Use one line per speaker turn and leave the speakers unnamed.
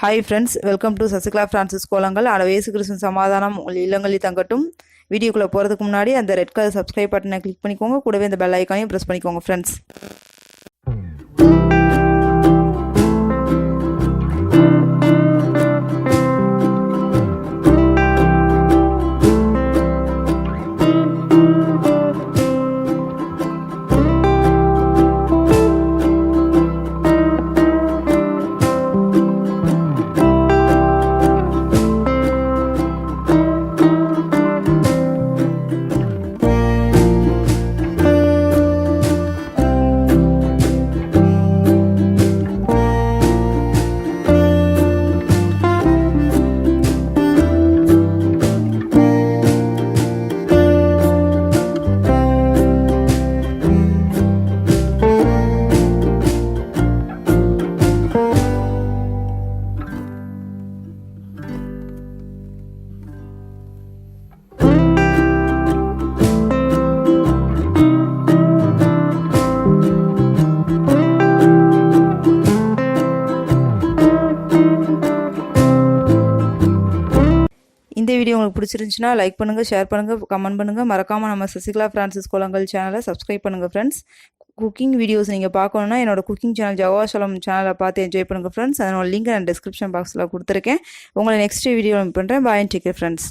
Hi friends, welcome to Sasikla Francis Kolangal. Ada Yesu Kristus சமாதானம் உங்கள் இல்லங்களில் தங்கட்டும். வீடியோக்குள்ள போறதுக்கு முன்னாடி அந்த ரெட் கலர் சப்ஸ்கிரைப் பட்டனை கிளிக் பண்ணிக்கோங்க. கூடவே இந்த பெல் ஐகானையும் பிரஸ் பண்ணிக்கோங்க friends. இந்த வீடியோ உங்களுக்கு பிடிச்சிருந்துச்சுனா லைக் பண்ணுங்க, ஷேர் பண்ணுங்க, கமெண்ட் பண்ணுங்க. மறக்காம நம்ம சசிகலா பிரான்சிஸ் கோலங்கள் சேனலை சப்ஸ்கிரைப் பண்ணுங்க ஃப்ரெண்ட்ஸ். குக்கிங் வீடியோஸ் நீங்கள் பார்க்கணுன்னா என்னோட குக்கிங் சேனல் ஜவாஷலம் சேனலை பார்த்து என்ஜாய் பண்ணுங்கள் ஃப்ரெண்ட்ஸ். அதனோட லிங்க் நான் டிஸ்கிரிப்ஷன் பாக்ஸில் கொடுத்துருக்கேன். உங்களை நெக்ஸ்ட் வீடியோ பண்ணுறேன். பாய் அண்ட் டேக் கேர் ஃப்ரெண்ட்ஸ்.